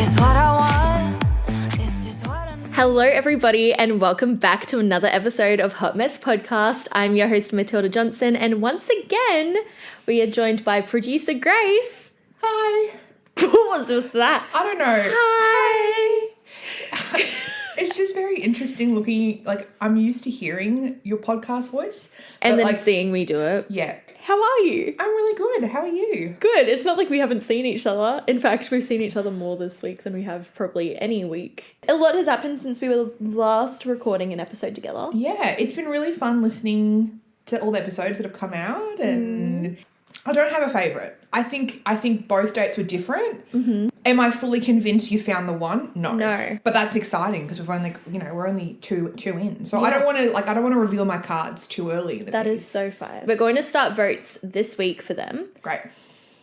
is what I want. This is what I need. Hello, everybody, and welcome back to another episode of Hot Mess Podcast. I'm your host, Matilda Johnson, and once again, we are joined by producer Grace. Hi. What was with that? I don't know. Hi. It's just very interesting looking, like, I'm used to hearing your podcast voice. And but, then like, seeing me do it. yeah. How are you? I'm really good. How are you? Good. It's not like we haven't seen each other. In fact, we've seen each other more this week than we have probably any week. A lot has happened since we were last recording an episode together. Yeah, it's been really fun listening to all the episodes that have come out, and I don't have a favourite. I think both dates were different. Mm-hmm. Am I fully convinced you found the one? No. But that's exciting because we're only two in. So yeah. I don't want to reveal my cards too early. That is so fun. We're going to start votes this week for them. Great.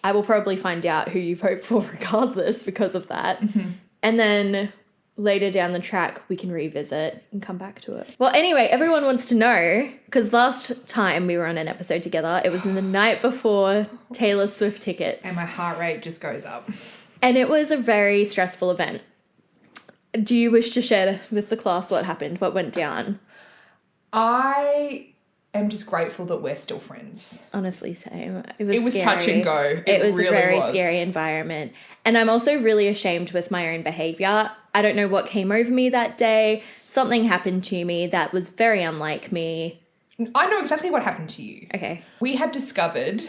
I will probably find out who you vote for regardless because of that. Mm-hmm. And then later down the track, we can revisit and come back to it. Well, anyway, everyone wants to know, because last time we were on an episode together, it was the night before Taylor Swift tickets. And my heart rate just goes up. And it was a very stressful event. Do you wish to share with the class what happened, what went down? I am just grateful that we're still friends. Honestly, same. It was scary. touch and go. It was really a very scary environment. And I'm also really ashamed with my own behaviour. I don't know what came over me that day. Something happened to me that was very unlike me. I know exactly what happened to you. Okay. We have discovered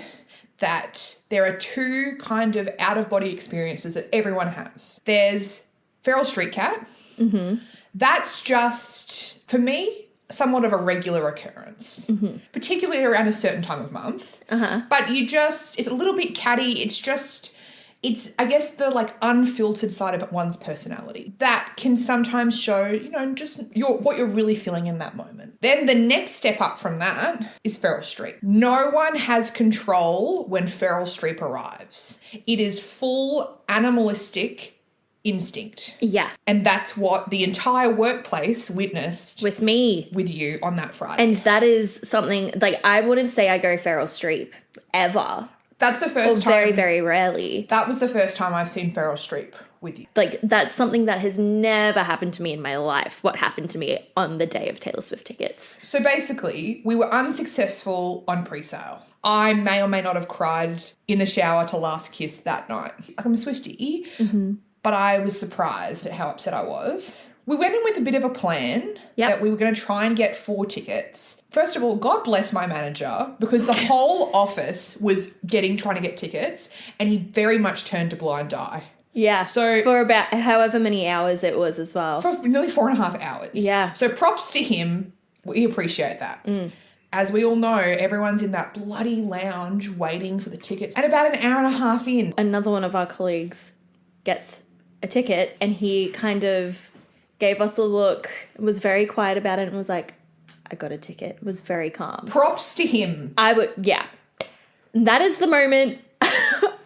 that there are two kind of out-of-body experiences that everyone has. There's feral street cat. Mm-hmm. That's just, for me, somewhat of a regular occurrence, particularly around a certain time of month. Uh-huh. But it's a little bit catty. It's, I guess, the, like, unfiltered side of one's personality that can sometimes show, just what you're really feeling in that moment. Then the next step up from that is feral streep. No one has control when feral streep arrives. It is full animalistic instinct. Yeah. And that's what the entire workplace witnessed with me. With you on that Friday. And that is something, like, I wouldn't say I go feral streep ever. That's the first time. Very, very rarely. That was the first time I've seen feral streep with you. Like, that's something that has never happened to me in my life. What happened to me on the day of Taylor Swift tickets. So basically, we were unsuccessful on pre-sale. I may or may not have cried in the shower to Last Kiss that night. I'm a Swiftie, but I was surprised at how upset I was. We went in with a bit of a plan that we were going to try and get 4 tickets. First of all, God bless my manager, because the whole office was trying to get tickets, and he very much turned a blind eye. Yeah. So for about however many hours it was as well. For nearly 4.5 hours. Yeah. So props to him. We appreciate that. As we all know, everyone's in that bloody lounge waiting for the tickets. And about an hour and a half in, another one of our colleagues gets a ticket, and he kind of gave us a look, was very quiet about it, and was like, I got a ticket. Was very calm. Props to him. That is the moment.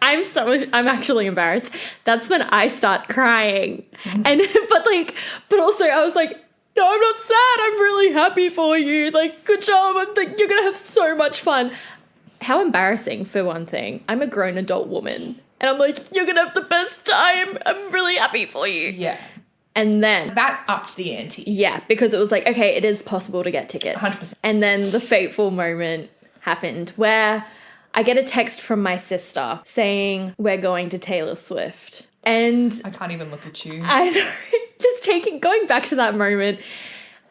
I'm actually embarrassed. That's when I start crying. And, but also I was like, no, I'm not sad. I'm really happy for you. Like, good job. I'm like, you're going to have so much fun. How embarrassing, for one thing. I'm a grown adult woman. And I'm like, you're going to have the best time. I'm really happy for you. Yeah. And then that upped the ante. Yeah, because it was like, okay, it is possible to get tickets. 100%. And then the fateful moment happened where I get a text from my sister saying, we're going to Taylor Swift. And I can't even look at you. I know, going back to that moment,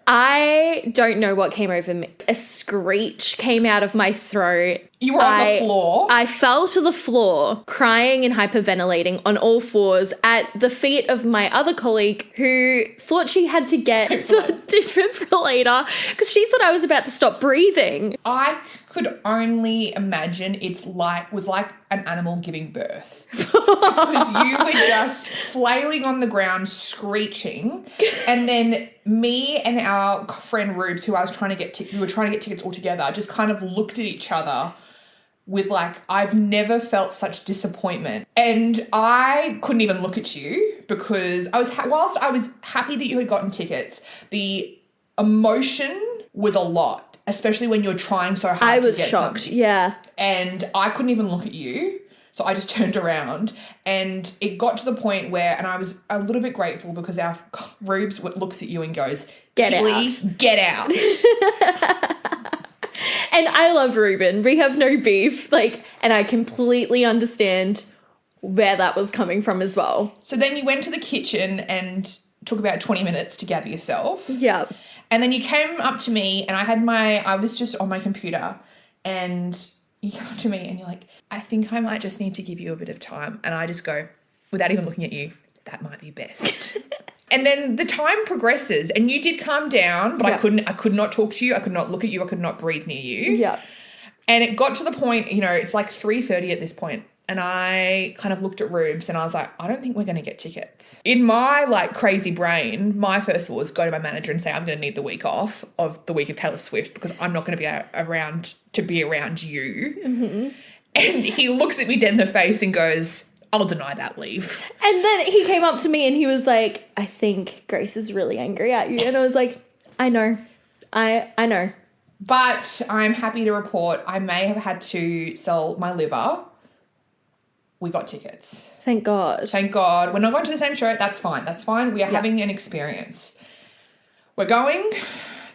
I don't know what came over me. A screech came out of my throat. You were on the floor? I fell to the floor, crying and hyperventilating on all fours at the feet of my other colleague who thought she had to get the defibrillator because she thought I was about to stop breathing. I could only imagine was like an animal giving birth. Because you were just flailing on the ground, screeching. And then me and our friend Rubes, who I was trying to get we were trying to get tickets all together, just kind of looked at each other with I've never felt such disappointment. And I couldn't even look at you because whilst I was happy that you had gotten tickets, the emotion was a lot, especially when you're trying so hard to get something. I was shocked, yeah. And I couldn't even look at you So I just turned around, and it got to the point where, and I was a little bit grateful because our Rubes looks at you and goes, Get Tilly, out. get out. And I love Ruben. We have no beef. Like, and I completely understand where that was coming from as well. So then you went to the kitchen and took about 20 minutes to gather yourself. Yeah. And then you came up to me, and I was just on my computer, and you come up to me and you're like, I think I might just need to give you a bit of time. And I just go, without even looking at you, that might be best. And then the time progresses, and you did calm down, but I could not talk to you. I could not look at you. I could not breathe near you. Yeah. And it got to the point, it's like 3:30 at this point. And I kind of looked at Rubes and I was like, I don't think we're going to get tickets. In my like crazy brain, my first thought was go to my manager and say, I'm going to need the week off of the week of Taylor Swift because I'm not going to be around to be around you. Mm-hmm. And he looks at me dead in the face and goes, I'll deny that leave. And then he came up to me and he was like, I think Grace is really angry at you. And I was like, I know. I know. But I'm happy to report I may have had to sell my liver. We got tickets. Thank God. Thank God. We're not going to the same show. That's fine. That's fine. We are having an experience. We're going.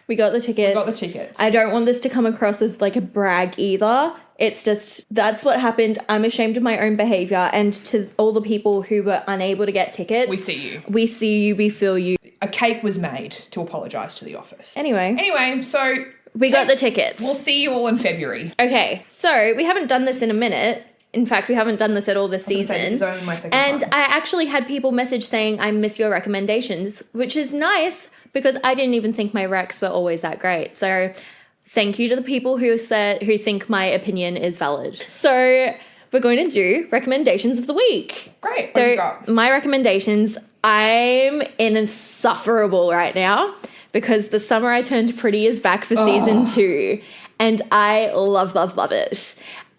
We got the tickets. We got the tickets. I don't want this to come across as like a brag either. It's just, that's what happened. I'm ashamed of my own behavior. And to all the people who were unable to get tickets. We see you. We see you. We feel you. A cake was made to apologise to the office. Anyway, so we got the tickets. We'll see you all in February. Okay, so we haven't done this in a minute. In fact, we haven't done this at all this season. This is only my second and time. I actually had people message saying, I miss your recommendations, which is nice because I didn't even think my recs were always that great. So thank you to the people who think my opinion is valid. So we're going to do recommendations of the week. Great. What do you got? My recommendations, I'm insufferable right now because The Summer I Turned Pretty is back for season 2 and I love, love, love it.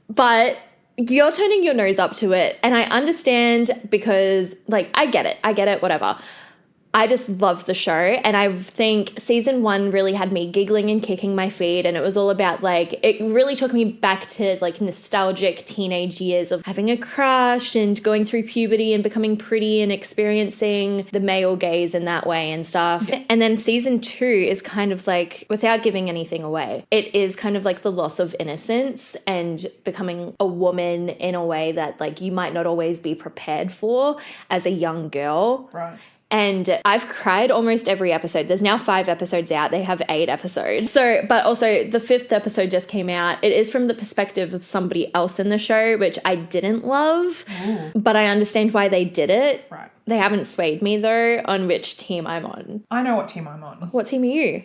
But you're turning your nose up to it, and I understand because, like, I get it, whatever. I just love the show, and I think season 1 really had me giggling and kicking my feet, and it was all about, like, it really took me back to, like, nostalgic teenage years of having a crush and going through puberty and becoming pretty and experiencing the male gaze in that way and stuff. And then season 2 is kind of like, without giving anything away, it is kind of like the loss of innocence and becoming a woman in a way that, like, you might not always be prepared for as a young girl. Right. And I've cried almost every episode. There's now 5 episodes out. They have 8 episodes. So, but also the 5th episode just came out. It is from the perspective of somebody else in the show, which I didn't love. Ooh. But I understand why they did it. Right. They haven't swayed me though on which team I'm on. I know what team I'm on. What team are you?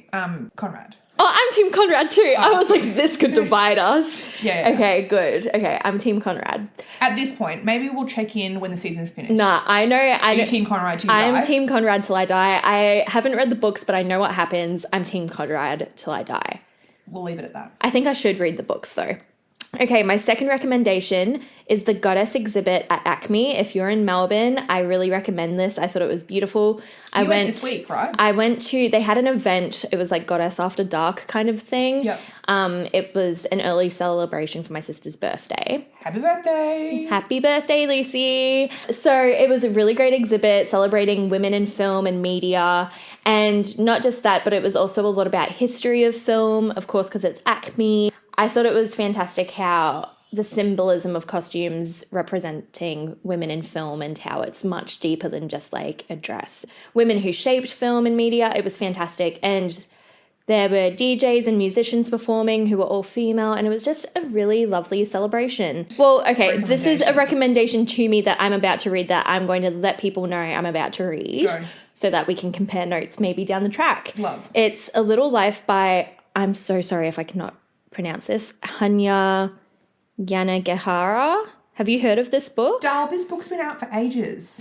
Conrad. Oh, I'm Team Conrad too. I was like, this could divide us. Yeah. Okay, good. Okay, I'm Team Conrad. At this point, maybe we'll check in when the season's finished. Nah, I know. Are you Team Conrad till you die? I'm Team Conrad till I die. I haven't read the books, but I know what happens. I'm Team Conrad till I die. We'll leave it at that. I think I should read the books though. Okay, my second recommendation is the Goddess exhibit at Acme. If you're in Melbourne, I really recommend this. I thought it was beautiful. You went this week, right? They had an event. It was like Goddess After Dark kind of thing. Yep. It was an early celebration for my sister's birthday. Happy birthday. Happy birthday, Lucy. So it was a really great exhibit celebrating women in film and media. And not just that, but it was also a lot about history of film, of course, because it's Acme. I thought it was fantastic how the symbolism of costumes representing women in film and how it's much deeper than just like a dress. Women who shaped film and media, it was fantastic. And there were DJs and musicians performing who were all female, and it was just a really lovely celebration. Well, okay, this is a recommendation to me that I'm about to read that I'm going to let people know I'm about to read. Go. So that we can compare notes maybe down the track. Love. It's A Little Life by, I'm so sorry if I cannot pronounce this, Hanya Yanagihara. Have you heard of this book? Darl, this book's been out for ages.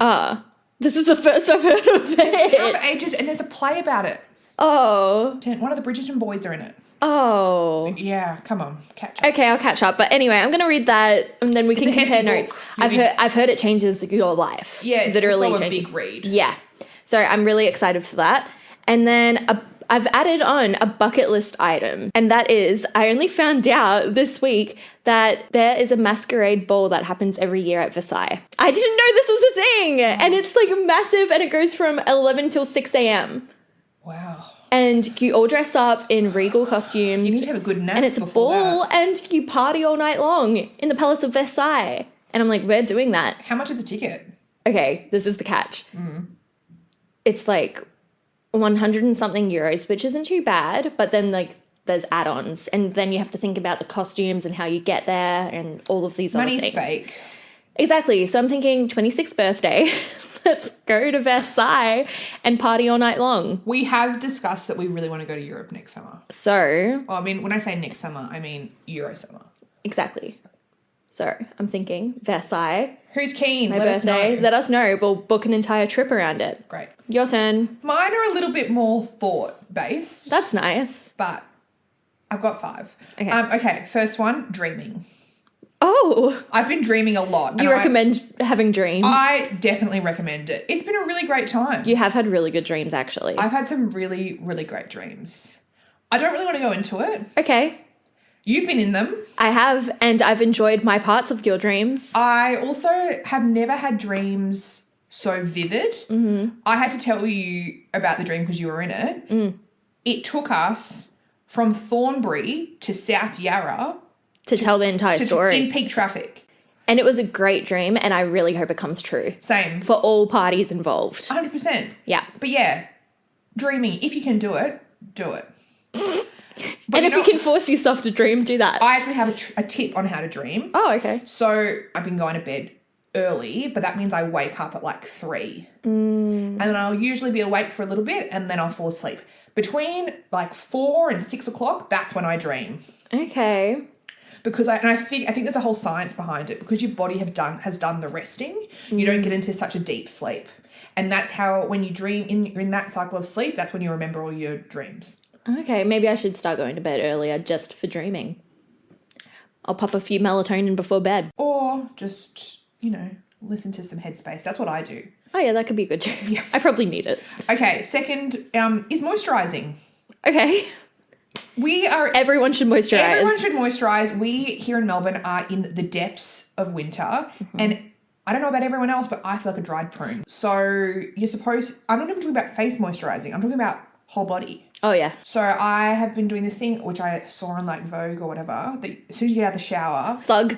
This is the first I've heard of it. It's been out for ages, and there's a play about it. Oh. One of the Bridgerton boys are in it. Oh. Yeah, come on, catch up. Okay, I'll catch up. But anyway, I'm going to read that, and then we can compare notes. I've heard it changes your life. Yeah, it's literally also changes. a big read. Yeah. So I'm really excited for that. And then I've added on a bucket list item, and that is, I only found out this week that there is a masquerade ball that happens every year at Versailles. I didn't know this was a thing, and it's like massive, and it goes from 11 till 6 a.m. Wow. And you all dress up in regal costumes. You need to have a good nap. And it's a ball, and you party all night long in the Palace of Versailles. And I'm like, we're doing that. How much is a ticket? Okay, this is the catch. It's like 100 and something euros, which isn't too bad, but then like there's add-ons, and then you have to think about the costumes and how you get there and all of these other things. Money's fake. Exactly. So I'm thinking 26th birthday. Let's go to Versailles and party all night long. We have discussed that we really want to go to Europe next summer. So... Well, I mean, when I say next summer, I mean Euro summer. Exactly. So I'm thinking Versailles. Who's keen? My birthday. Let us know. We'll book an entire trip around it. Great. Your turn. Mine are a little bit more thought-based. That's nice. But I've got 5. Okay. Okay, first one, dreaming. Oh. I've been dreaming a lot. You recommend having dreams? I definitely recommend it. It's been a really great time. You have had really good dreams, actually. I've had some really, really great dreams. I don't really want to go into it. Okay. You've been in them. I have, and I've enjoyed my parts of your dreams. I also have never had dreams so vivid. I had to tell you about the dream because you were in it. It took us from Thornbury to South Yarra to tell the entire story. In peak traffic. And it was a great dream, and I really hope it comes true. Same. For all parties involved. 100%. Yeah. But yeah, dreaming, if you can do it, do it. And if you can force yourself to dream, do that. I actually have a tip on how to dream. Oh, okay. So I've been going to bed early, but that means I wake up at like 3. And then I'll usually be awake for a little bit, and then I'll fall asleep. Between like 4 and 6 o'clock, that's when I dream. Okay. Because I think there's a whole science behind it. Because your body has done the resting, you don't get into such a deep sleep. And that's how, when you dream in that cycle of sleep, that's when you remember all your dreams. Okay, maybe I should start going to bed earlier just for dreaming. I'll pop a few melatonin before bed. Or just, listen to some Headspace. That's what I do. Oh yeah, that could be good too. Yeah. I probably need it. Okay, second is moisturising. Okay. Everyone should moisturise. Everyone should moisturise. We here in Melbourne are in the depths of winter, and I don't know about everyone else, but I feel like a dried prune. So I'm not even talking about face moisturising. I'm talking about whole body. Oh, yeah. So I have been doing this thing, which I saw on like Vogue or whatever, that as soon as you get out of the shower. Slug.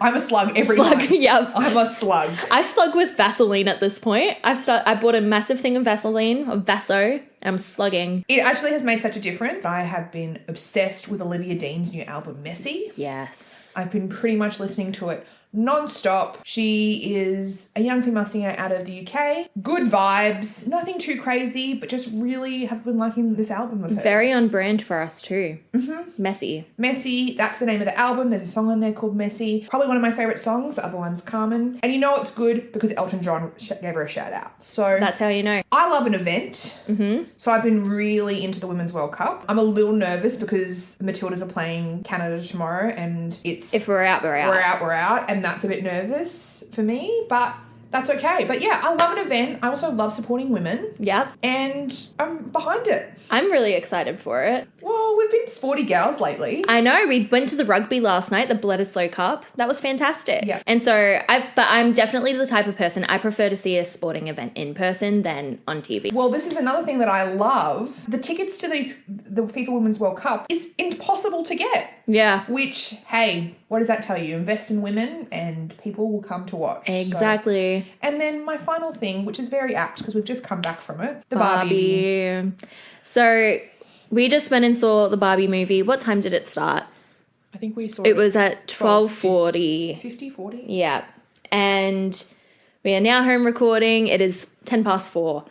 I'm a slug every night. Yeah. I'm a slug. I slug with Vaseline at this point. I bought a massive thing of Vaseline, of Vaso, and I'm slugging. It actually has made such a difference. I have been obsessed with Olivia Dean's new album, Messy. Yes. I've been pretty much listening to it non-stop. She is a young female singer out of the UK. Good vibes, nothing too crazy, but just really have been liking this album of hers. Very on brand for us too. Messy. Messy, that's the name of the album. There's a song on there called Messy. Probably one of my favourite songs. The other one's Carmen. And you know it's good because Elton John gave her a shout out. So that's how you know. I love an event. So I've been really into the Women's World Cup. I'm a little nervous because Matildas are playing Canada tomorrow, and it's... If we're out, we're out. We're out. And that's a bit nervous for me, but that's okay. But yeah, I love an event. I also love supporting women. Yep. And I'm behind it. I'm really excited for it. Well, we've been sporty gals lately. I know. We went to the rugby last night, the Bledisloe Cup. That was fantastic. Yeah. And so, I'm definitely the type of person, I prefer to see a sporting event in person than on TV. Well, this is another thing that I love. The tickets to the FIFA Women's World Cup is impossible to get. Yeah. Which, hey, what does that tell you? Invest in women and people will come to watch. Exactly. So, and then my final thing, which is very apt because we've just come back from it, the Barbie. So we just went and saw the Barbie movie. What time did it start? I think we saw it was at 12:40. 50:40? Yeah. And we are now home recording. It is 4:10.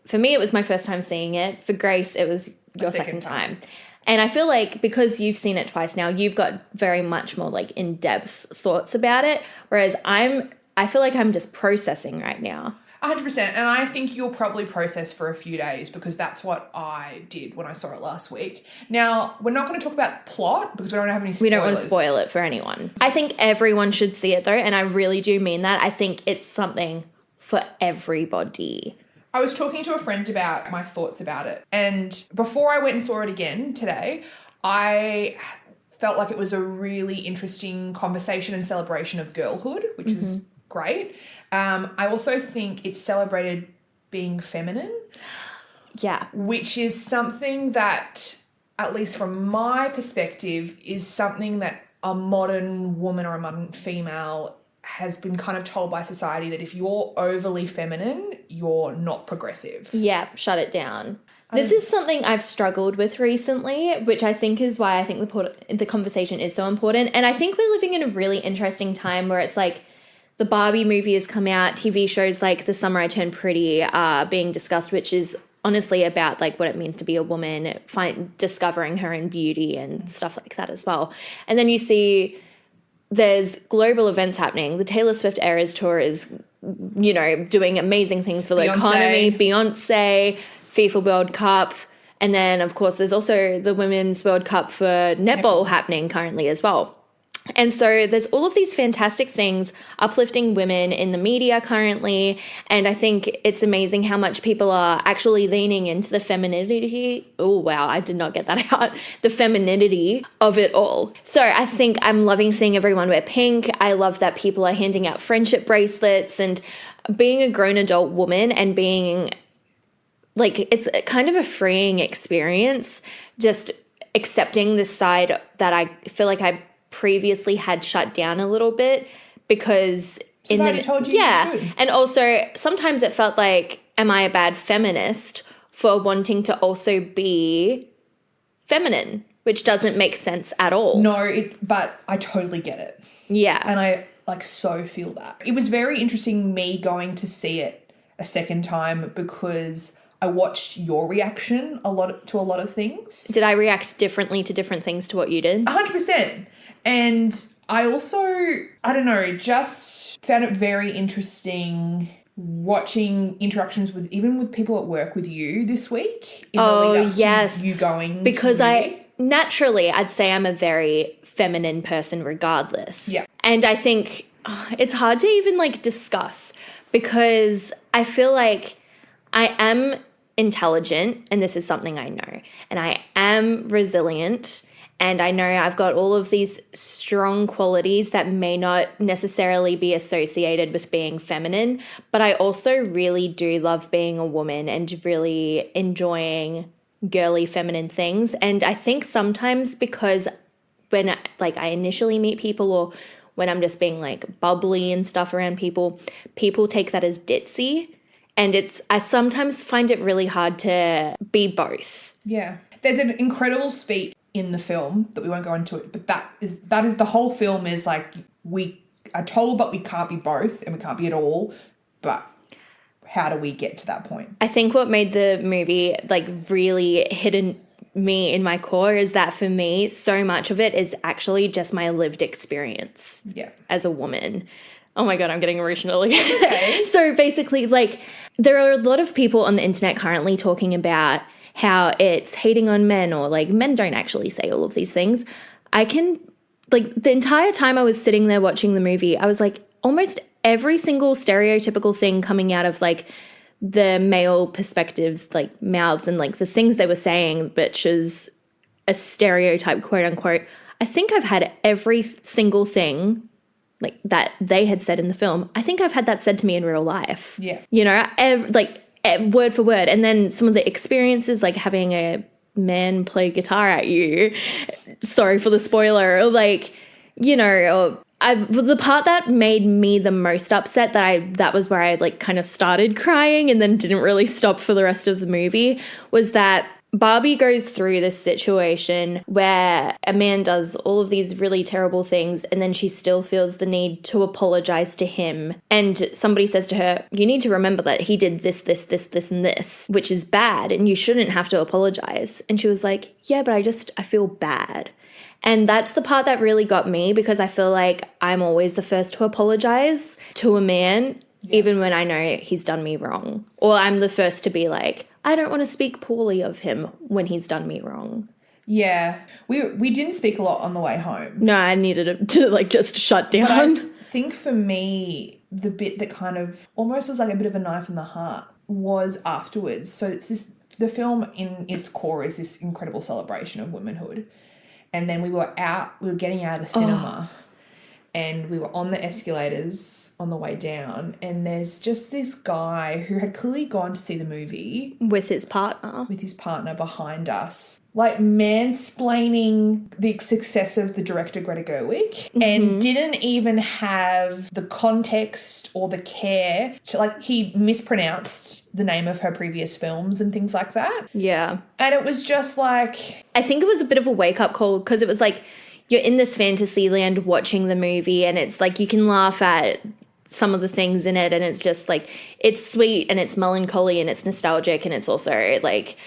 For me, it was my first time seeing it. For Grace, it was your second time. And I feel like because you've seen it twice now, you've got very much more like in-depth thoughts about it. Whereas I feel like I'm just processing right now. 100%. And I think you'll probably process for a few days because that's what I did when I saw it last week. Now, we're not going to talk about plot because we don't have any spoilers. We don't want to spoil it for anyone. I think everyone should see it though, and I really do mean that. I think it's something for everybody. I was talking to a friend about my thoughts about it. And before I went and saw it again today, I felt like it was a really interesting conversation and celebration of girlhood, which was great. I also think it celebrated being feminine. Yeah. Which is something that, at least from my perspective, is something that a modern woman or a modern female has been kind of told by society that if you're overly feminine, you're not progressive. Yeah, shut it down. This is something I've struggled with recently, which I think is why I think the conversation is so important. And I think we're living in a really interesting time where it's like the Barbie movie has come out, TV shows like The Summer I Turned Pretty are being discussed, which is honestly about like what it means to be a woman, discovering her own beauty and stuff like that as well. And then you see there's global events happening. The Taylor Swift Eras Tour is, doing amazing things for the economy. Beyonce, FIFA World Cup. And then, of course, there's also the Women's World Cup for netball happening currently as well. And so there's all of these fantastic things uplifting women in the media currently. And I think it's amazing how much people are actually leaning into the femininity. Oh, wow, I did not get that out. The femininity of it all. So I think I'm loving seeing everyone wear pink. I love that people are handing out friendship bracelets and being a grown adult woman and being like, it's kind of a freeing experience, just accepting this side that I feel like I previously had shut down a little bit because society told you you should. And also sometimes it felt like, am I a bad feminist for wanting to also be feminine, which doesn't make sense at all. No, but I totally get it. Yeah. And I so feel that. It was very interesting me going to see it a second time because I watched your reaction to a lot of things. Did I react differently to different things to what you did? 100%. And I also, I don't know, just found it very interesting watching interactions with people at work with you this week. In the lead up to you going because to the movie. I'd say I'm a very feminine person regardless. Yeah. And I think it's hard to even like discuss because I feel like I am intelligent and this is something I know, and I am resilient. And I know I've got all of these strong qualities that may not necessarily be associated with being feminine, but I also really do love being a woman and really enjoying girly feminine things. And I think sometimes because when I initially meet people or when I'm just being like bubbly and stuff around people take that as ditzy. And I sometimes find it really hard to be both. Yeah. There's an incredible speech in the film that we won't go into it, but that is the whole film is like we are told but we can't be both and we can't be at all, but how do we get to that point? I think what made the movie like really hit me in my core is that for me so much of it is actually just my lived experience as a woman. Oh my God, I'm getting emotional again. Okay. So basically like there are a lot of people on the internet currently talking about how it's hating on men or like men don't actually say all of these things. I can, like the entire time I was sitting there watching the movie, I was like almost every single stereotypical thing coming out of like the male perspectives, like mouths and like the things they were saying, which is a stereotype, quote unquote. I think I've had every single thing like that they had said in the film. I think I've had that said to me in real life. Yeah. You know, word for word. And then some of the experiences like having a man play guitar at you, sorry for the spoiler, like, you know, the part that made me the most upset that was where I like kind of started crying and then didn't really stop for the rest of the movie was that Barbie goes through this situation where a man does all of these really terrible things and then she still feels the need to apologize to him. And somebody says to her, you need to remember that he did this, this, this, this, and this, which is bad and you shouldn't have to apologize. And she was like, yeah, but I feel bad. And that's the part that really got me because I feel like I'm always the first to apologize to a man, even when I know he's done me wrong. Or I'm the first to be like, I don't want to speak poorly of him when he's done me wrong. Yeah. We didn't speak a lot on the way home. No, I needed to like just shut down. But I think for me, the bit that kind of almost was like a bit of a knife in the heart was afterwards. So the film in its core is this incredible celebration of womanhood. And then we were getting out of the cinema and we were on the escalators on the way down, and there's just this guy who had clearly gone to see the movie with his partner behind us, like mansplaining the success of the director Greta Gerwig, and didn't even have the context or the care to, like, he mispronounced the name of her previous films and things like that. Yeah. And it was just like, I think it was a bit of a wake-up call, because it was like you're in this fantasy land watching the movie, and it's like you can laugh at some of the things in it, and it's just like it's sweet and it's melancholy and it's nostalgic, and it's also like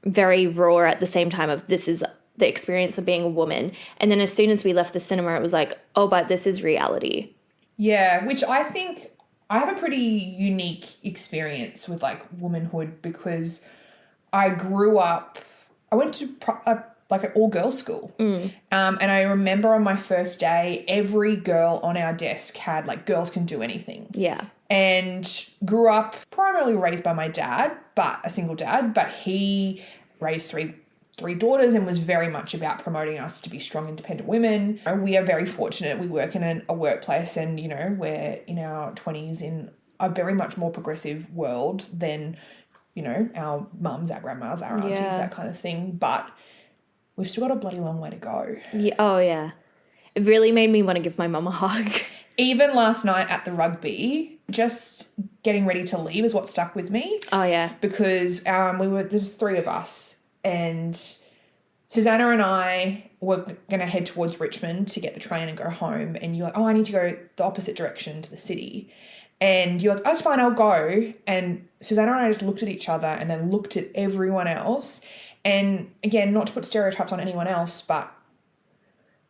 very raw at the same time of this is the experience of being a woman. And then as soon as we left the cinema, it was like, oh, but this is reality. Yeah, which I think I have a pretty unique experience with like womanhood, because I went to like an all-girls school. And I remember on my first day, every girl on our desk had like girls can do anything. Yeah. And grew up primarily raised by my dad, but a single dad, but he raised three daughters and was very much about promoting us to be strong, independent women. We are very fortunate. We work in a workplace, and, you know, we're in our 20s in a very much more progressive world than, you know, our mums, our grandmas, our aunties, that kind of thing. But we've still got a bloody long way to go. Yeah. Oh, yeah. It really made me want to give my mum a hug. Even last night at the rugby, just getting ready to leave is what stuck with me. Oh, yeah. Because there was three of us, and Susanna and I were going to head towards Richmond to get the train and go home. And you're like, oh, I need to go the opposite direction to the city. And you're like, oh, it's fine, I'll go. And Susanna and I just looked at each other and then looked at everyone else. And again, not to put stereotypes on anyone else, but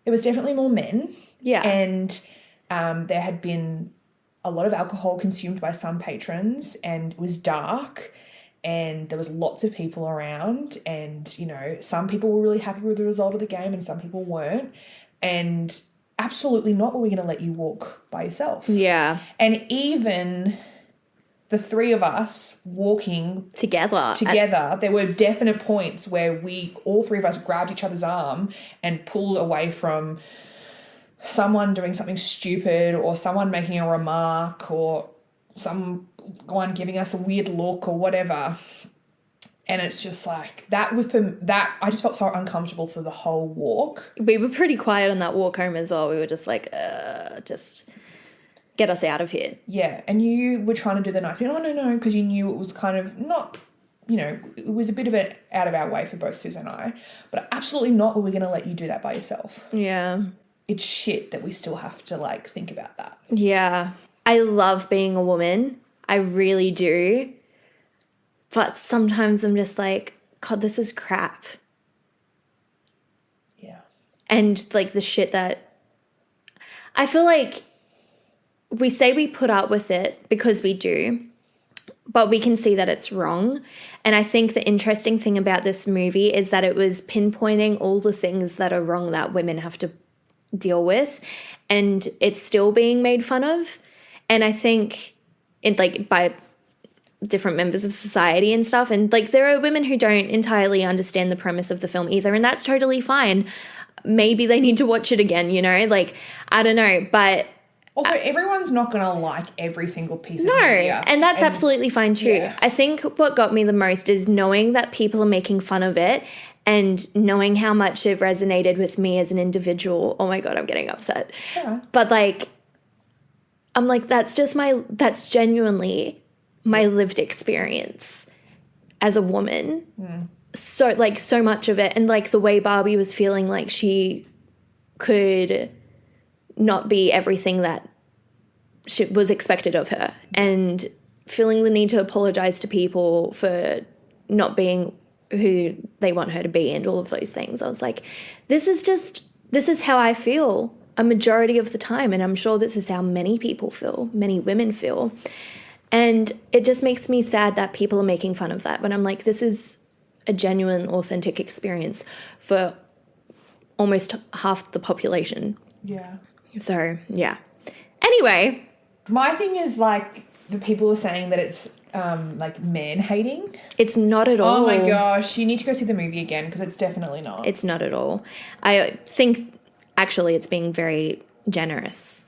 there was definitely more men. Yeah. And there had been a lot of alcohol consumed by some patrons, and it was dark, and there was lots of people around, and, you know, some people were really happy with the result of the game and some people weren't. And absolutely not were we going to let you walk by yourself. Yeah. And even the three of us walking together, there were definite points where all three of us grabbed each other's arm and pulled away from someone doing something stupid, or someone making a remark, or someone giving us a weird look or whatever. And it's just like that I just felt so uncomfortable for the whole walk. We were pretty quiet on that walk home as well. We were just like, just get us out of here. Yeah. And you were trying to do the nice thing. Oh, no, because you knew it was kind of not, you know, it was a bit of it out of our way for both Susan and I. But absolutely not were we going to let you do that by yourself. Yeah. It's shit that we still have to, like, think about that. Yeah. I love being a woman. I really do. But sometimes I'm just like, God, this is crap. Yeah. And, like, the shit that I feel like we say we put up with it because we do, but we can see that it's wrong. And I think the interesting thing about this movie is that it was pinpointing all the things that are wrong that women have to deal with, and it's still being made fun of. And I think by different members of society and stuff, and like there are women who don't entirely understand the premise of the film either, and that's totally fine. Maybe they need to watch it again, you know, like, I don't know. But also, everyone's not going to like every single piece of media. And that's absolutely fine too. Yeah. I think what got me the most is knowing that people are making fun of it, and knowing how much it resonated with me as an individual. Oh my God, I'm getting upset. Yeah. But like, I'm like, that's genuinely my lived experience as a woman. Mm. So like so much of it, and like the way Barbie was feeling like she could not be everything that was expected of her, and feeling the need to apologize to people for not being who they want her to be, and all of those things. I was like, this is how I feel a majority of the time, and I'm sure this is how many people feel, many women feel. And it just makes me sad that people are making fun of that, when I'm like, this is a genuine, authentic experience for almost half the population. Yeah. So, yeah. Anyway. My thing is, like, the people are saying that it's like man hating. It's not at all. Oh my gosh, you need to go see the movie again because it's definitely not. It's not at all. I think actually it's being very generous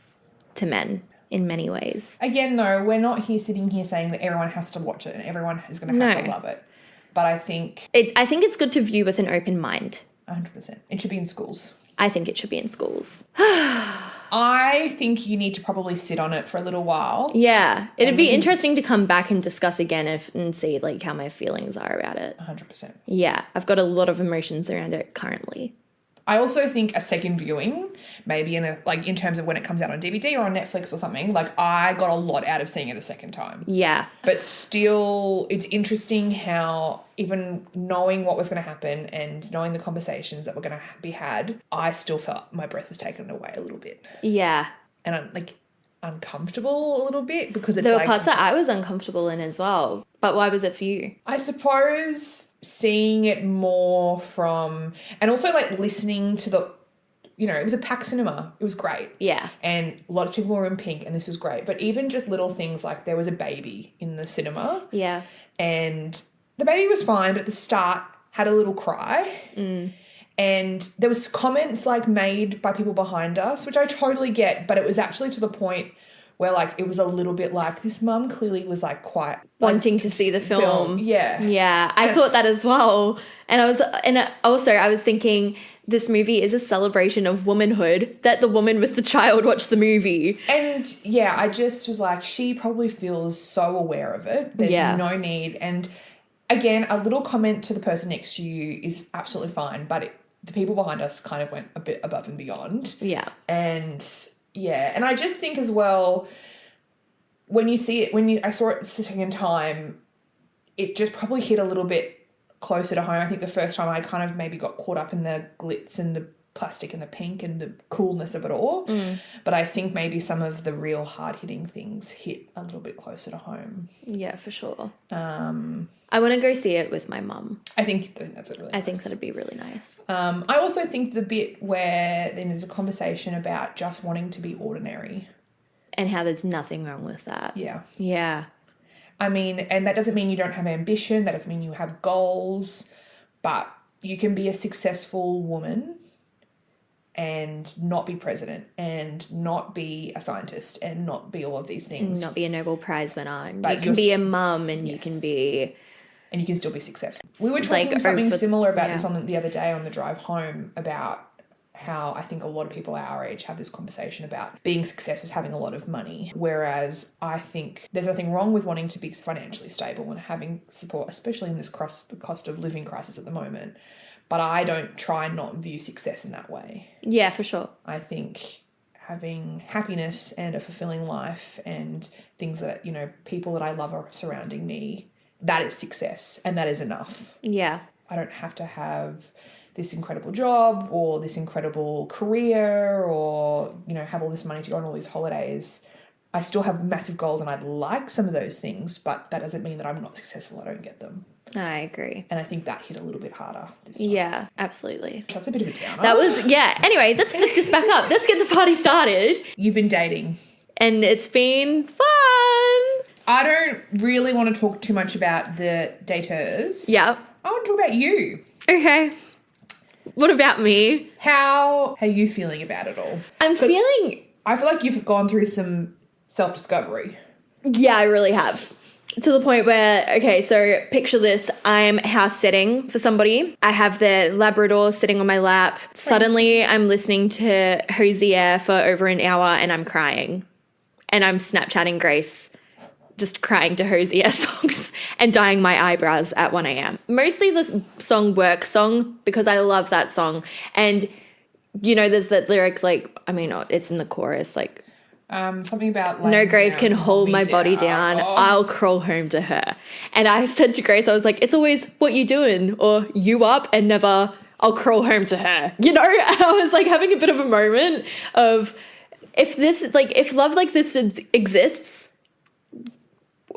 to men in many ways. Again, though, we're not sitting here saying that everyone has to watch it and everyone is going to have to love it. But I think it's good to view with an open mind. 100%. It should be in schools. I think it should be in schools. I think you need to probably sit on it for a little while. Yeah. It'd be interesting to come back and discuss again and see like how my feelings are about it. 100%. Yeah. I've got a lot of emotions around it currently. I also think a second viewing, maybe in terms of when it comes out on DVD or on Netflix or something, like I got a lot out of seeing it a second time. Yeah. But still, it's interesting how even knowing what was going to happen and knowing the conversations that were going to be had, I still felt my breath was taken away a little bit. Yeah. And I'm like uncomfortable a little bit because it's there were parts that I was uncomfortable in as well. But why was it for you? I suppose seeing it more from, and also like listening to the, it was a packed cinema. It was great. Yeah. And a lot of people were in pink and this was great. But even just little things like there was a baby in the cinema. Yeah. And the baby was fine, but at the start had a little cry. And there was comments like made by people behind us, which I totally get, but it was actually to the point where like it was a little bit like this mum clearly was like quite wanting to see the film. Yeah. Yeah. I thought that as well. And I was thinking this movie is a celebration of womanhood, that the woman with the child watched the movie. And yeah, I just was like, she probably feels so aware of it. There's no need. And again, a little comment to the person next to you is absolutely fine, but the people behind us kind of went a bit above and beyond. Yeah. And yeah, and I just think as well, when you see it, I saw it the second time, it just probably hit a little bit closer to home. I think the first time I kind of maybe got caught up in the glitz and the plastic and the pink and the coolness of it all. But I think maybe some of the real hard-hitting things hit a little bit closer to home. Yeah, for sure. I want to go see it with my mum. I think that's really nice. I think that'd be really nice. I also think the bit where then there's a conversation about just wanting to be ordinary. And how there's nothing wrong with that. Yeah. Yeah. I mean, and that doesn't mean you don't have ambition. That doesn't mean you have goals. But you can be a successful woman and not be president and not be a scientist and not be all of these things. Not be a Nobel Prize winner. But you can be a mum and you can be... And you can still be successful. We were talking something similar about this on the other day on the drive home about how I think a lot of people our age have this conversation about being success is having a lot of money. Whereas I think there's nothing wrong with wanting to be financially stable and having support, especially in this cost of living crisis at the moment. But I don't try and not view success in that way. Yeah, for sure. I think having happiness and a fulfilling life and things that, people that I love are surrounding me, that is success and that is enough. Yeah. I don't have to have this incredible job or this incredible career or, have all this money to go on all these holidays. I still have massive goals and I'd like some of those things, but that doesn't mean that I'm not successful. I don't get them. I agree. And I think that hit a little bit harder this time. Yeah, absolutely. That's a bit of a downer. That was, anyway, let's lift this back up. Let's get the party started. You've been dating. And it's been fun. I don't really want to talk too much about the daters. Yeah. I want to talk about you. Okay. What about me? How are you feeling about it all? I feel like you've gone through some self-discovery. Yeah, I really have. To the point where, okay, so picture this. I'm house sitting for somebody. I have their Labrador sitting on my lap. Suddenly, I'm listening to Hosier for over an hour and I'm crying. And I'm Snapchatting Grace, just crying to Hosier songs and dyeing my eyebrows at 1 a.m. Mostly this song, Work Song, because I love that song. And, there's that lyric, it's in the chorus, something about no grave can hold my body down. Oh. I'll crawl home to her. And I said to Grace, I was like, it's always what you doing or you up and never I'll crawl home to her. And I was having a bit of a moment of if love like this exists,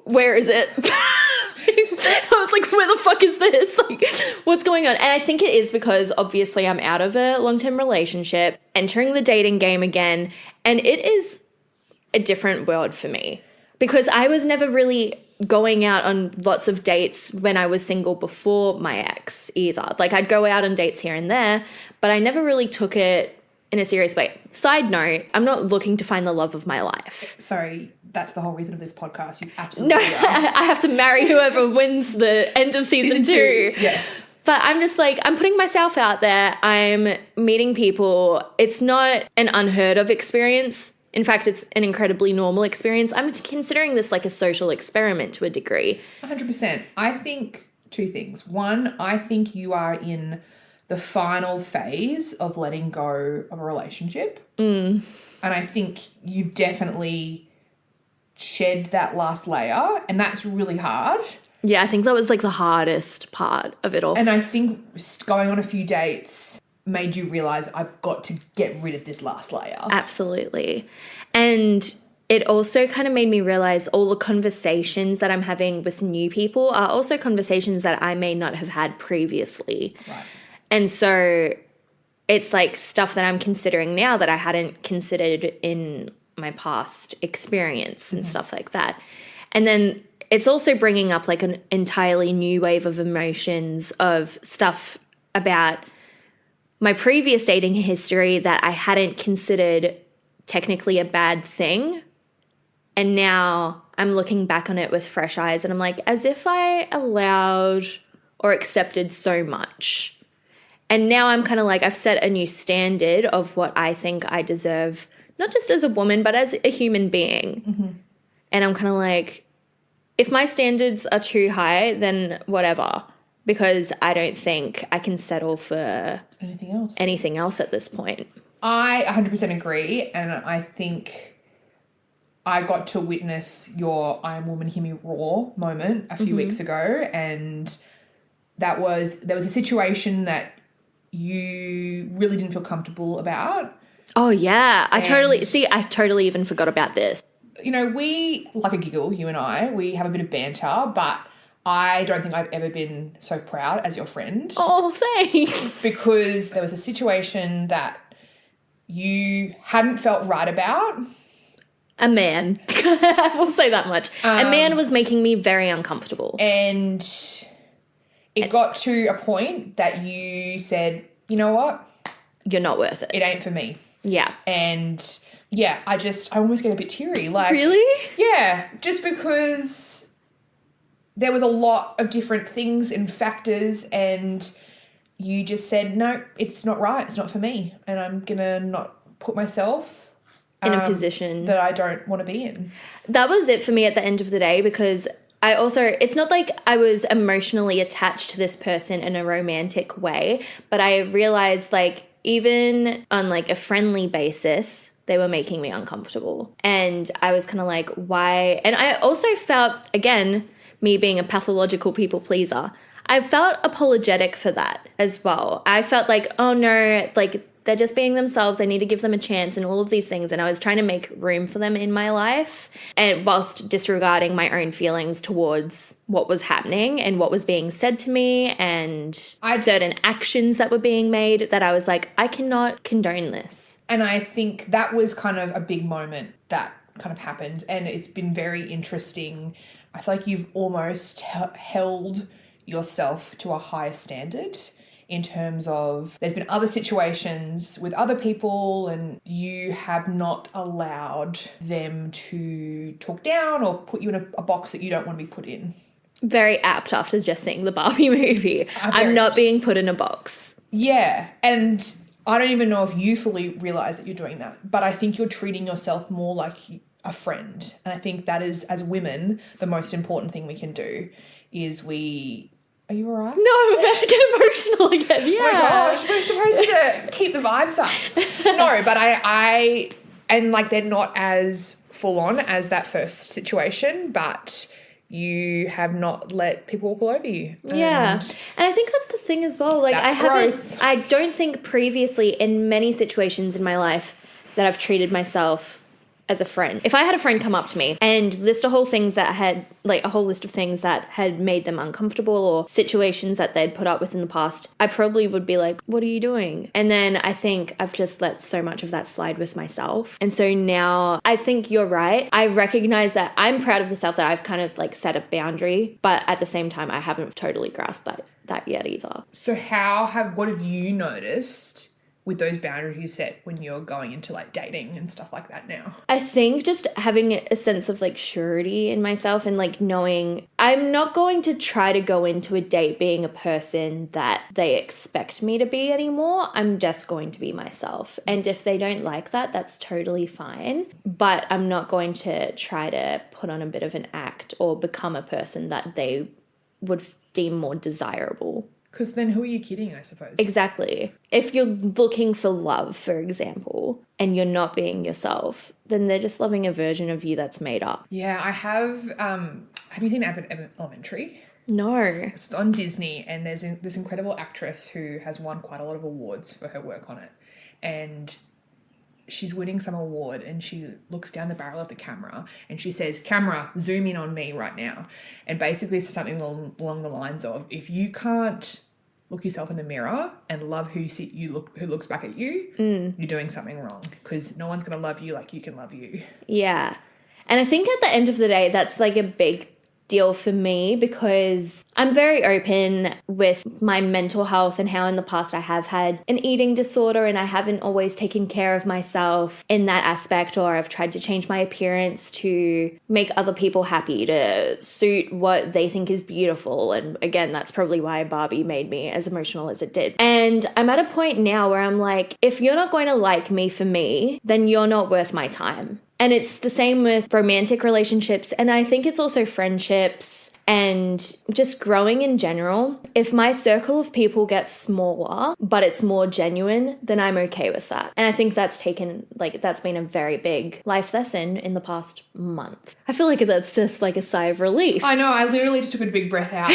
where is it? I was like, where the fuck is this? What's going on? And I think it is because obviously I'm out of a long-term relationship, entering the dating game again, and it is a different world for me because I was never really going out on lots of dates when I was single before my ex either. Like, I'd go out on dates here and there, but I never really took it in a serious way. Side note, I'm not looking to find the love of my life. Sorry, that's the whole reason of this podcast. You absolutely No, are. I have to marry whoever wins the end of season two. Yes. But I'm just like, I'm putting myself out there. I'm meeting people. It's not an unheard of experience. In fact, it's an incredibly normal experience. I'm considering this like a social experiment to a degree. 100%. I think two things. One, I think you are in the final phase of letting go of a relationship. And I think you definitely shed that last layer, and that's really hard. Yeah, I think that was like the hardest part of it all. And I think going on a few dates made you realize I've got to get rid of this last layer. Absolutely. And it also kind of made me realize all the conversations that I'm having with new people are also conversations that I may not have had previously. Right. And so it's like stuff that I'm considering now that I hadn't considered in my past experience and stuff like that. And then it's also bringing up like an entirely new wave of emotions of stuff about my previous dating history that I hadn't considered technically a bad thing. And now I'm looking back on it with fresh eyes and I'm like, as if I allowed or accepted so much. And now I'm kind of like, I've set a new standard of what I think I deserve, not just as a woman, but as a human being. And I'm kind of like, if my standards are too high, then whatever, because I don't think I can settle for anything else at this point. I 100% agree, and I think I got to witness your I Am Woman, Hear Me Roar moment a few weeks ago, and there was a situation that you really didn't feel comfortable about. Oh, yeah. I totally even forgot about this. You know, we like a giggle, you and I. We have a bit of banter, but I don't think I've ever been so proud as your friend. Oh, thanks. Because there was a situation that you hadn't felt right about. A man. We'll say that much. A man was making me very uncomfortable. And it got to a point that you said, you know what? You're not worth it. It ain't for me. Yeah. And yeah, I almost get a bit teary. Like, really? Yeah, just because there was a lot of different things and factors, and you just said, no, it's not right. It's not for me. And I'm going to not put myself in a position that I don't want to be in. That was it for me at the end of the day, because I also, it's not like I was emotionally attached to this person in a romantic way, but I realized like even on like a friendly basis, they were making me uncomfortable. And I was kind of like, why? And I also felt, again, me being a pathological people pleaser, I felt apologetic for that as well. I felt like, oh no, like they're just being themselves. I need to give them a chance and all of these things. And I was trying to make room for them in my life, and whilst disregarding my own feelings towards what was happening and what was being said to me and certain actions that were being made, that I was like, I cannot condone this. And I think that was kind of a big moment that kind of happened. And it's been very interesting. I feel like you've almost held yourself to a higher standard in terms of there's been other situations with other people and you have not allowed them to talk down or put you in a box that you don't want to be put in. Very apt after just seeing the Barbie movie. I'm not being put in a box. Yeah. And I don't even know if you fully realise that you're doing that, but I think you're treating yourself more like a friend. And I think that is, as women, the most important thing we can do is Are you all right? No, I'm about to get emotional again. Yeah. Oh my gosh, we're supposed to keep the vibes up. No, but I and like they're not as full on as that first situation, but you have not let people walk all over you. Yeah. And I think that's the thing as well. Like I don't think previously in many situations in my life that I've treated myself as a friend. If I had a friend come up to me and list a whole list of things that had made them uncomfortable or situations that they'd put up with in the past, I probably would be like, what are you doing? And then I think I've just let so much of that slide with myself. And so now I think you're right. I recognize that I'm proud of the self that I've kind of like set a boundary, but at the same time, I haven't totally grasped that yet either. So what have you noticed with those boundaries you've set when you're going into like dating and stuff like that now? I think just having a sense of like surety in myself and like knowing I'm not going to try to go into a date being a person that they expect me to be anymore. I'm just going to be myself. And if they don't like that, that's totally fine. But I'm not going to try to put on a bit of an act or become a person that they would deem more desirable. Because then who are you kidding, I suppose? Exactly. If you're looking for love, for example, and you're not being yourself, then they're just loving a version of you that's made up. Yeah, I have. Have you seen Abbott Elementary? No. It's on Disney, and there's this incredible actress who has won quite a lot of awards for her work on it. And she's winning some award, and she looks down the barrel of the camera and she says, "Camera, zoom in on me right now." And basically it's something along the lines of, if you can't look yourself in the mirror and love who looks back at you, you're doing something wrong, because no one's going to love you like you can love you. Yeah. And I think at the end of the day, that's like a big deal for me, because I'm very open with my mental health and how in the past I have had an eating disorder and I haven't always taken care of myself in that aspect, or I've tried to change my appearance to make other people happy, to suit what they think is beautiful. And again, that's probably why Barbie made me as emotional as it did. And I'm at a point now where I'm like, if you're not going to like me for me, then you're not worth my time. And it's the same with romantic relationships. And I think it's also friendships and just growing in general. If my circle of people gets smaller, but it's more genuine, then I'm okay with that. And I think that's been a very big life lesson in the past month. I feel like that's just like a sigh of relief. I know, I literally just took a big breath out.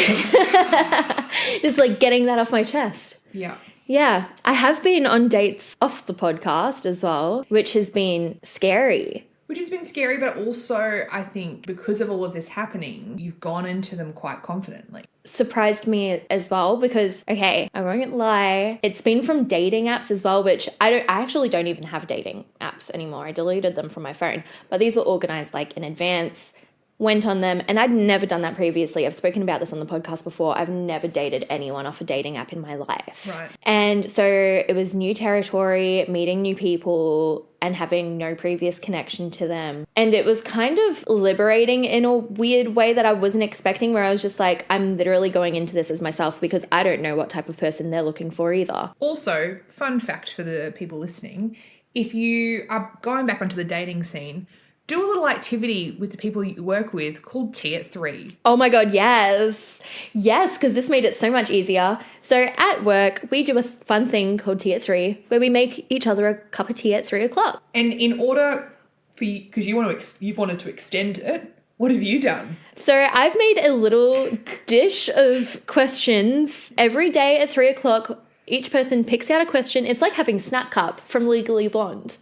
Just like getting that off my chest. Yeah. Yeah, I have been on dates off the podcast as well, which has been scary. Which has been scary, but also I think because of all of this happening, you've gone into them quite confidently. Surprised me as well, because, okay, I won't lie, it's been from dating apps as well, which I actually don't even have dating apps anymore. I deleted them from my phone, but these were organized like in advance. Went on them, and I'd never done that previously. I've spoken about this on the podcast before. I've never dated anyone off a dating app in my life. Right. And so it was new territory, meeting new people, and having no previous connection to them. And it was kind of liberating in a weird way that I wasn't expecting, where I was just like, I'm literally going into this as myself, because I don't know what type of person they're looking for either. Also, fun fact for the people listening, if you are going back onto the dating scene, do a little activity with the people you work with called Tea at 3. Oh my God, yes. Yes, because this made it so much easier. So at work, we do a fun thing called Tea at 3, where we make each other a cup of tea at 3 o'clock. And in order for you, because you've wanted to extend it, what have you done? So I've made a little dish of questions every day at 3 o'clock. Each person picks out a question. It's like having Snack Cup from Legally Blonde.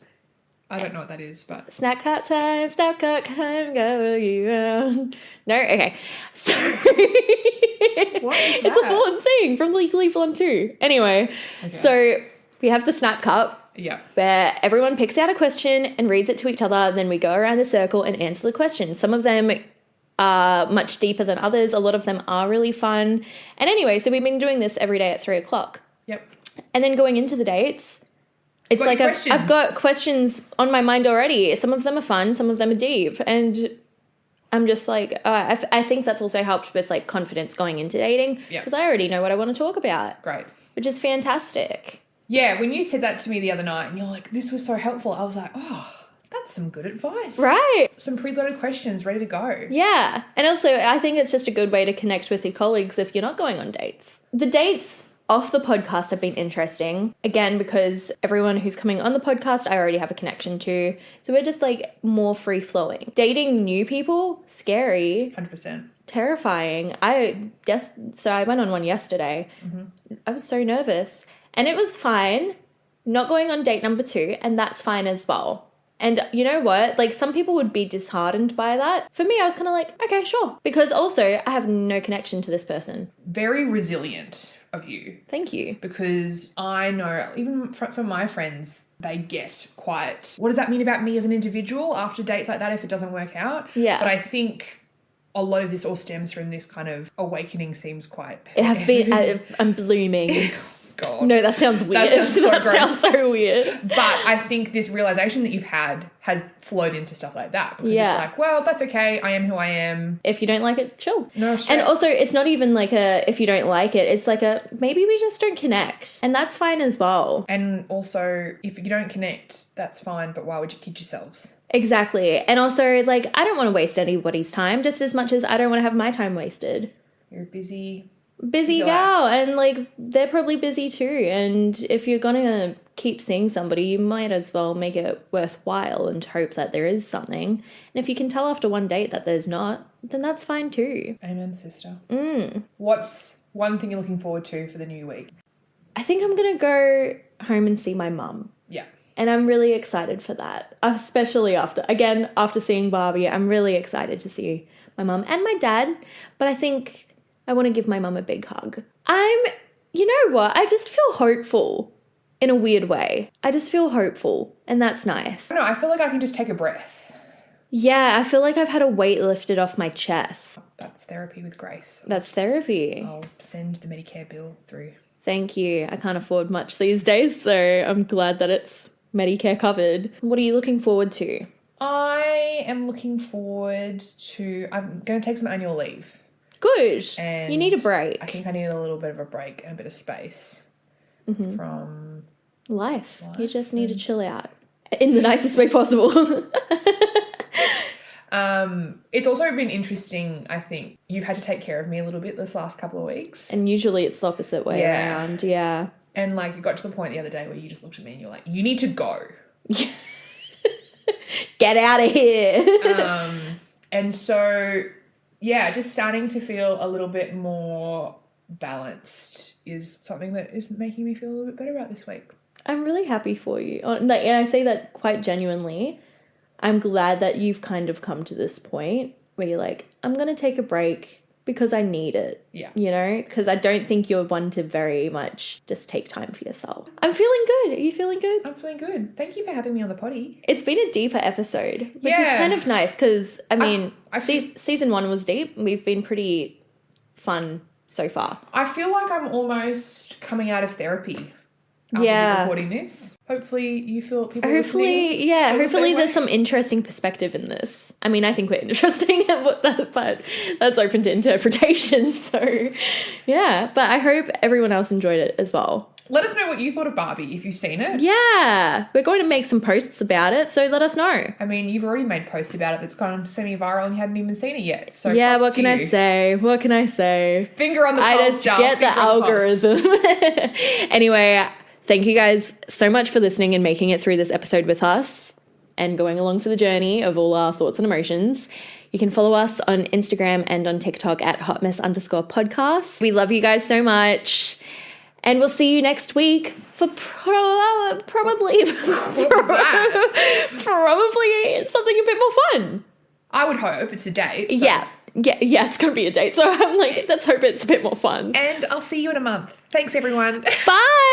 I don't know what that is, but... Snack cup time, go you on. No? Okay. Sorry. What is It's a full-on thing from Legally Blonde too. Anyway, So we have the snack cup. Yeah. Where everyone picks out a question and reads it to each other, and then we go around a circle and answer the question. Some of them are much deeper than others. A lot of them are really fun. And anyway, so we've been doing this every day at 3 o'clock. Yep. And then going into the dates... It's like I've got questions on my mind already. Some of them are fun, some of them are deep. And I'm just like, I think that's also helped with like confidence going into dating. Yeah. Because I already know what I want to talk about. Great. Which is fantastic. Yeah, when you said that to me the other night and you're like, this was so helpful, I was like, oh, that's some good advice. Right. Some preloaded questions ready to go. Yeah. And also, I think it's just a good way to connect with your colleagues if you're not going on dates. The dates off the podcast have been interesting. Again, because everyone who's coming on the podcast, I already have a connection to. So we're just like more free flowing. Dating new people, scary. 100%. Terrifying. So I went on one yesterday. Mm-hmm. I was so nervous. And it was fine. Not going on date number 2, and that's fine as well. And you know what? Like, some people would be disheartened by that. For me, I was kind of like, okay, sure. Because also, I have no connection to this person. Very resilient of you. Thank you. Because I know, even from some of my friends, they get quite, what does that mean about me as an individual after dates like that if it doesn't work out? Yeah. But I think a lot of this all stems from this kind of awakening seems quite... It have been, I'm blooming. God. No, that sounds weird. That sounds so that gross. sounds so weird. But I think this realization that you've had has flowed into stuff like that. Because Yeah. it's like, well, that's okay. I am who I am. If you don't like it, chill. No stress. And also, it's not even like a, if you don't like it, it's like a, maybe we just don't connect. And that's fine as well. And also, if you don't connect, that's fine. But why would you kid yourselves? Exactly. And also, like, I don't want to waste anybody's time just as much as I don't want to have my time wasted. You're a busy Gal, life. and like they're probably busy too, and if you're gonna keep seeing somebody, you might as well make it worthwhile and hope that there is something. And if you can tell after one date that there's not, then that's fine too. Amen, sister. What's one thing you're looking forward to for the new week? I think I'm gonna go home and see my mum. Yeah. And I'm really excited for that, especially after seeing Barbie. I'm really excited to see my mum and my dad, but I think I want to give my mum a big hug. You know what? I just feel hopeful in a weird way. I just feel hopeful, and that's nice. No, I feel like I can just take a breath. Yeah, I feel like I've had a weight lifted off my chest. That's therapy with Grace. That's therapy. I'll send the Medicare bill through. Thank you. I can't afford much these days, so I'm glad that it's Medicare covered. What are you looking forward to? I am looking forward to... I'm going to take some annual leave. Good. And You need a break. I think I need a little bit of a break and a bit of space from... Life. You just need to chill out in the nicest way possible. It's also been interesting, I think. You've had to take care of me a little bit this last couple of weeks. And usually it's the opposite way around. Yeah. And like it got to the point the other day where you just looked at me and you're like, you need to go. Get out of here. And so, yeah, just starting to feel a little bit more balanced is something that is making me feel a little bit better about this week. I'm really happy for you. And I say that quite genuinely. I'm glad that you've kind of come to this point where you're like, I'm going to take a break because I need it. Yeah. You know, because I don't think you're one to very much just take time for yourself. I'm feeling good. Are you feeling good? I'm feeling good. Thank you for having me on the potty. It's been a deeper episode, which is Yeah. kind of nice because, I mean, I feel- season 1 was deep. We've been pretty fun so far. I feel like I'm almost coming out of therapy after recording this. Hopefully you feel people listening feel the Hopefully same there's way. some interesting perspective in this. I mean, I think we're interesting, but that's open to interpretation. So, yeah. But I hope everyone else enjoyed it as well. Let us know what you thought of Barbie if you've seen it. Yeah. We're going to make some posts about it, so let us know. I mean, you've already made posts about it that's gone semi-viral and you hadn't even seen it yet. So Yeah, props what to can I you. say? What can I say? Finger on the I pulse, just Jar. get the Finger on pulse. algorithm. Anyway, thank you guys so much for listening and making it through this episode with us and going along for the journey of all our thoughts and emotions. You can follow us on Instagram and on TikTok at hotmess_podcast. We love you guys so much. And we'll see you next week for probably something a bit more fun. I would hope it's a date. So. Yeah, it's going to be a date. So I'm like, let's hope it's a bit more fun. And I'll see you in a month. Thanks, everyone. Bye.